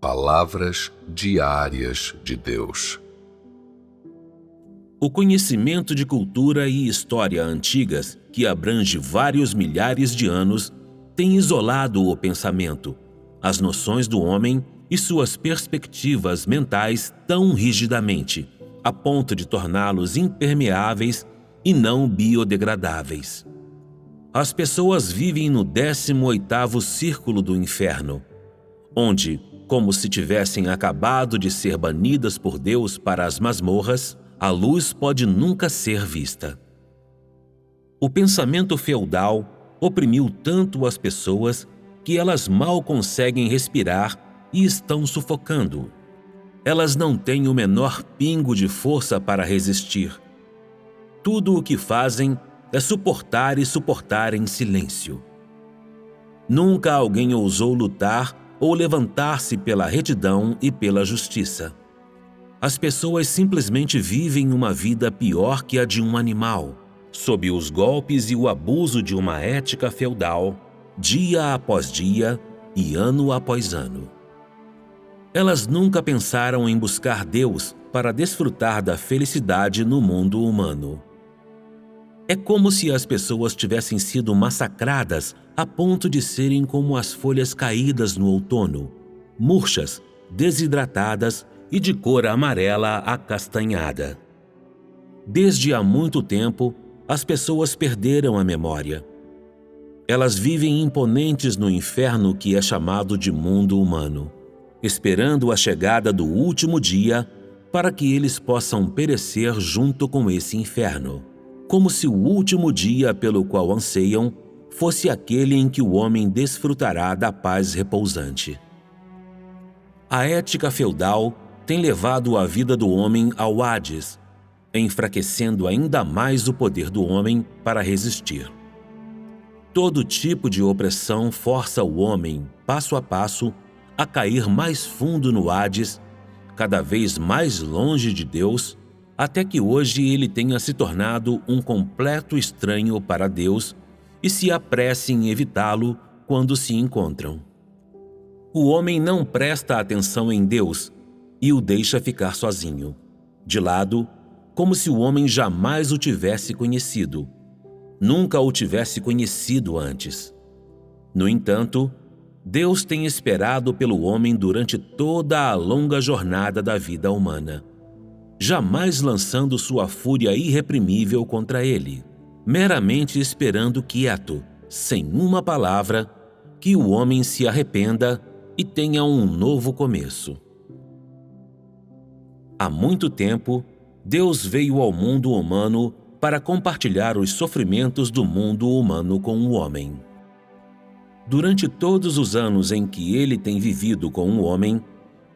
Palavras diárias de Deus. O conhecimento de cultura e história antigas, que abrange vários milhares de anos, tem isolado o pensamento, as noções do homem e suas perspectivas mentais tão rigidamente, a ponto de torná-los impermeáveis e não biodegradáveis. As pessoas vivem no 18º círculo do inferno, onde, como se tivessem acabado de ser banidas por Deus para as masmorras, a luz pode nunca ser vista. O pensamento feudal oprimiu tanto as pessoas que elas mal conseguem respirar e estão sufocando. Elas não têm o menor pingo de força para resistir. Tudo o que fazem é suportar e suportar em silêncio. Nunca alguém ousou lutar ou levantar-se pela retidão e pela justiça. As pessoas simplesmente vivem uma vida pior que a de um animal, sob os golpes e o abuso de uma ética feudal, dia após dia e ano após ano. Elas nunca pensaram em buscar Deus para desfrutar da felicidade no mundo humano. É como se as pessoas tivessem sido massacradas a ponto de serem como as folhas caídas no outono, murchas, desidratadas e de cor amarela acastanhada. Desde há muito tempo, as pessoas perderam a memória. Elas vivem imponentes no inferno que é chamado de mundo humano, esperando a chegada do último dia para que eles possam perecer junto com esse inferno, como se o último dia pelo qual anseiam fosse aquele em que o homem desfrutará da paz repousante. A ética feudal tem levado a vida do homem ao Hades, enfraquecendo ainda mais o poder do homem para resistir. Todo tipo de opressão força o homem, passo a passo, a cair mais fundo no Hades, cada vez mais longe de Deus, até que hoje ele tenha se tornado um completo estranho para Deus e se apresse em evitá-lo quando se encontram. O homem não presta atenção em Deus e o deixa ficar sozinho, de lado, como se o homem jamais o tivesse conhecido, nunca o tivesse conhecido antes. No entanto, Deus tem esperado pelo homem durante toda a longa jornada da vida humana, jamais lançando sua fúria irreprimível contra ele, meramente esperando quieto, sem uma palavra, que o homem se arrependa e tenha um novo começo. Há muito tempo, Deus veio ao mundo humano para compartilhar os sofrimentos do mundo humano com o homem. Durante todos os anos em que ele tem vivido com o homem,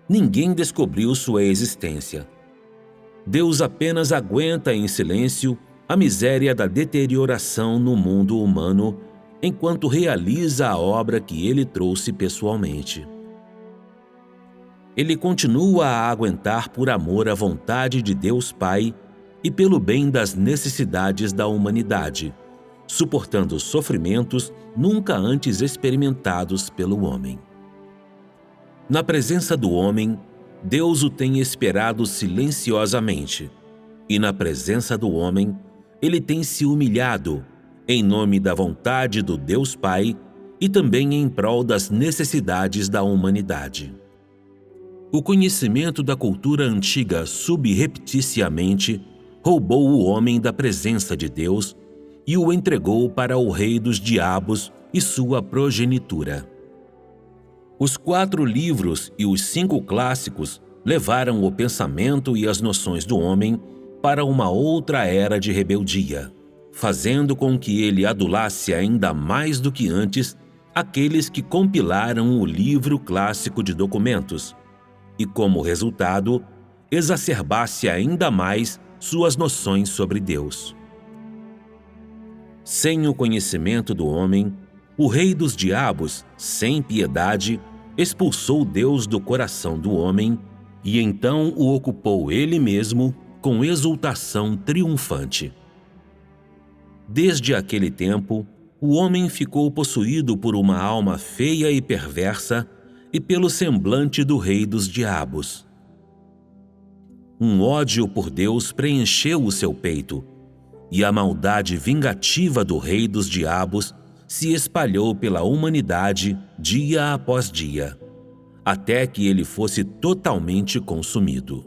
ninguém descobriu sua existência. Deus apenas aguenta em silêncio a miséria da deterioração no mundo humano enquanto realiza a obra que ele trouxe pessoalmente. Ele continua a aguentar por amor à vontade de Deus Pai e pelo bem das necessidades da humanidade, suportando sofrimentos nunca antes experimentados pelo homem. Na presença do homem, Deus o tem esperado silenciosamente, e na presença do homem, ele tem se humilhado, em nome da vontade do Deus Pai e também em prol das necessidades da humanidade. O conhecimento da cultura antiga subrepticiamente roubou o homem da presença de Deus e o entregou para o rei dos diabos e sua progenitura. Os 4 livros e os 5 clássicos levaram o pensamento e as noções do homem para uma outra era de rebeldia, fazendo com que ele adulasse ainda mais do que antes aqueles que compilaram o livro clássico de documentos e, como resultado, exacerbasse ainda mais suas noções sobre Deus. Sem o conhecimento do homem, o rei dos diabos, sem piedade, expulsou Deus do coração do homem e então o ocupou ele mesmo com exultação triunfante. Desde aquele tempo, o homem ficou possuído por uma alma feia e perversa e pelo semblante do rei dos diabos. Um ódio por Deus preencheu o seu peito, e a maldade vingativa do rei dos diabos se espalhou pela humanidade dia após dia, até que ele fosse totalmente consumido.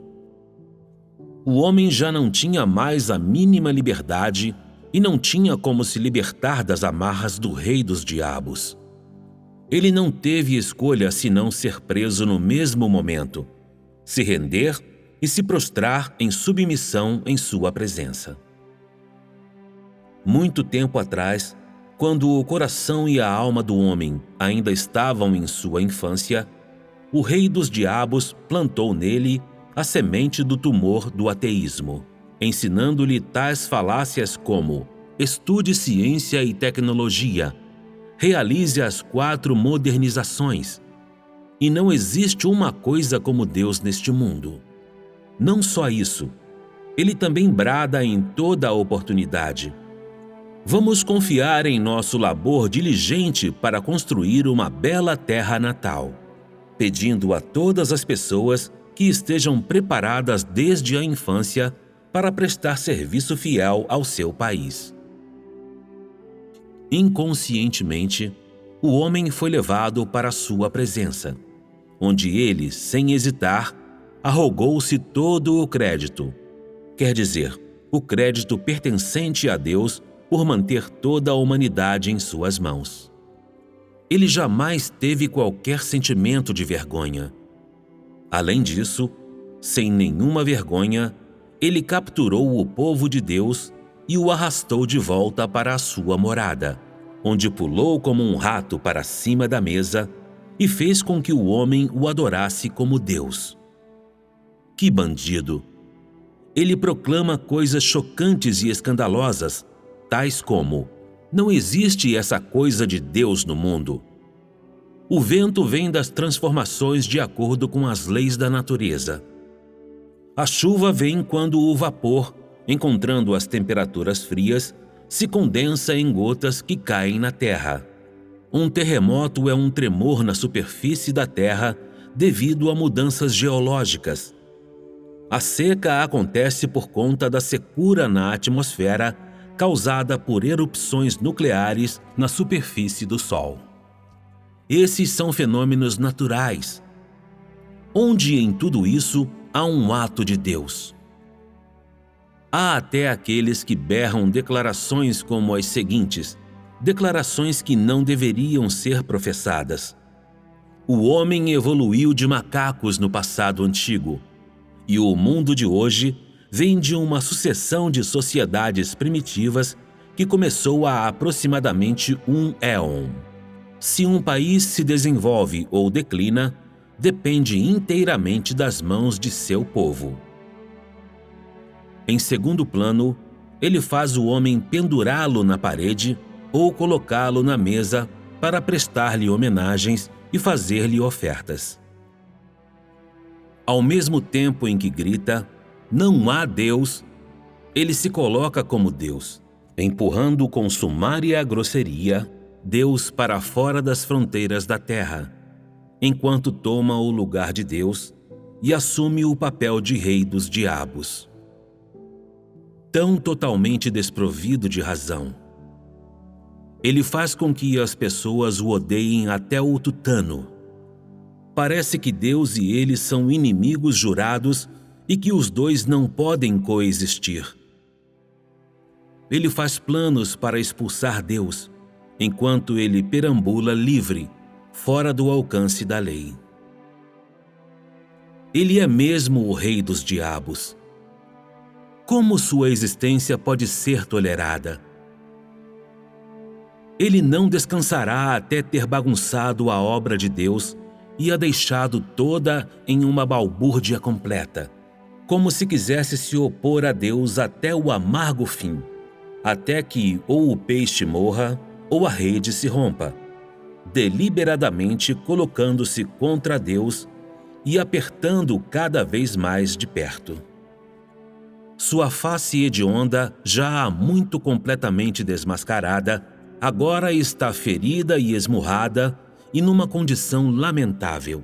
O homem já não tinha mais a mínima liberdade e não tinha como se libertar das amarras do rei dos diabos. Ele não teve escolha senão ser preso no mesmo momento, se render e se prostrar em submissão em sua presença. Muito tempo atrás, quando o coração e a alma do homem ainda estavam em sua infância, o rei dos diabos plantou nele a semente do tumor do ateísmo, ensinando-lhe tais falácias como: estude ciência e tecnologia, realize as 4 modernizações, e não existe uma coisa como Deus neste mundo. Não só isso, ele também brada em toda a oportunidade: vamos confiar em nosso labor diligente para construir uma bela terra natal, pedindo a todas as pessoas que estejam preparadas desde a infância para prestar serviço fiel ao seu país. Inconscientemente, o homem foi levado para sua presença, onde ele, sem hesitar, arrogou-se todo o crédito, quer dizer, o crédito pertencente a Deus por manter toda a humanidade em suas mãos. Ele jamais teve qualquer sentimento de vergonha. Além disso, sem nenhuma vergonha, ele capturou o povo de Deus e o arrastou de volta para a sua morada, onde pulou como um rato para cima da mesa e fez com que o homem o adorasse como Deus. Que bandido! Ele proclama coisas chocantes e escandalosas, tais como: não existe essa coisa de Deus no mundo. O vento vem das transformações de acordo com as leis da natureza. A chuva vem quando o vapor, encontrando as temperaturas frias, se condensa em gotas que caem na terra. Um terremoto é um tremor na superfície da terra devido a mudanças geológicas. A seca acontece por conta da secura na atmosfera causada por erupções nucleares na superfície do Sol. Esses são fenômenos naturais, onde em tudo isso há um ato de Deus. Há até aqueles que berram declarações como as seguintes, declarações que não deveriam ser professadas. O homem evoluiu de macacos no passado antigo, e o mundo de hoje vem de uma sucessão de sociedades primitivas que começou há aproximadamente um éon. Se um país se desenvolve ou declina, depende inteiramente das mãos de seu povo. Em segundo plano, ele faz o homem pendurá-lo na parede ou colocá-lo na mesa para prestar-lhe homenagens e fazer-lhe ofertas. Ao mesmo tempo em que grita: não há Deus, ele se coloca como Deus, empurrando com sumária grosseria Deus para fora das fronteiras da terra, enquanto toma o lugar de Deus e assume o papel de rei dos diabos. Tão totalmente desprovido de razão. Ele faz com que as pessoas o odeiem até o tutano. Parece que Deus e ele são inimigos jurados e que os dois não podem coexistir. Ele faz planos para expulsar Deus, enquanto ele perambula livre, fora do alcance da lei. Ele é mesmo o rei dos diabos. Como sua existência pode ser tolerada? Ele não descansará até ter bagunçado a obra de Deus e a deixado toda em uma balbúrdia completa, como se quisesse se opor a Deus até o amargo fim, até que ou o peixe morra ou a rede se rompa, deliberadamente colocando-se contra Deus e apertando cada vez mais de perto. Sua face hedionda, já há muito completamente desmascarada, agora está ferida e esmurrada e numa condição lamentável.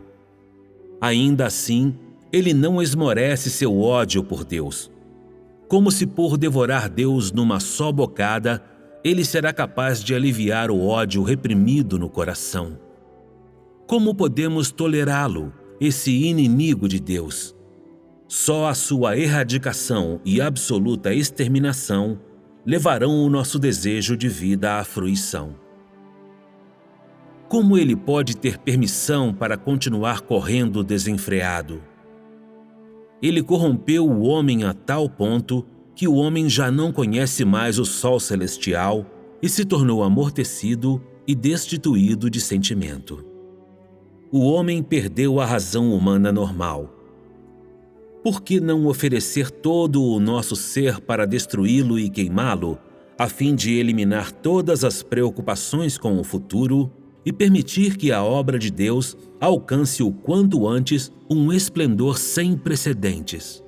Ainda assim, ele não esmorece seu ódio por Deus. Como se por devorar Deus numa só bocada, ele será capaz de aliviar o ódio reprimido no coração. Como podemos tolerá-lo, esse inimigo de Deus? Só a sua erradicação e absoluta exterminação levarão o nosso desejo de vida à fruição. Como ele pode ter permissão para continuar correndo desenfreado? Ele corrompeu o homem a tal ponto que o homem já não conhece mais o sol celestial e se tornou amortecido e destituído de sentimento. O homem perdeu a razão humana normal. Por que não oferecer todo o nosso ser para destruí-lo e queimá-lo, a fim de eliminar todas as preocupações com o futuro e permitir que a obra de Deus alcance o quanto antes um esplendor sem precedentes?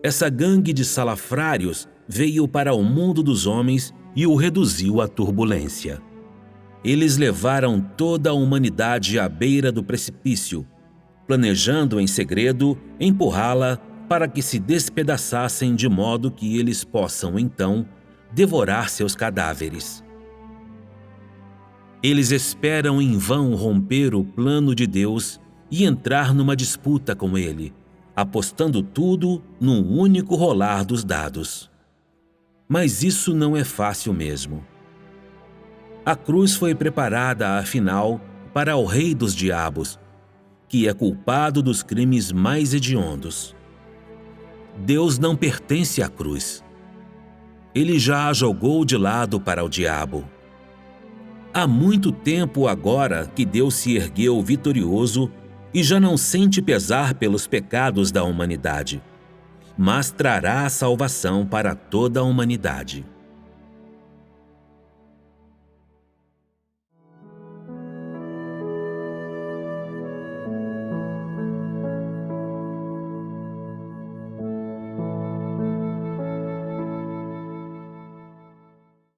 Essa gangue de salafrários veio para o mundo dos homens e o reduziu à turbulência. Eles levaram toda a humanidade à beira do precipício, planejando em segredo empurrá-la para que se despedaçassem de modo que eles possam, então, devorar seus cadáveres. Eles esperam em vão romper o plano de Deus e entrar numa disputa com ele, apostando tudo num único rolar dos dados. Mas isso não é fácil mesmo. A cruz foi preparada, afinal, para o rei dos diabos, que é culpado dos crimes mais hediondos. Deus não pertence à cruz. Ele já a jogou de lado para o diabo. Há muito tempo agora que Deus se ergueu vitorioso e já não sente pesar pelos pecados da humanidade, mas trará a salvação para toda a humanidade.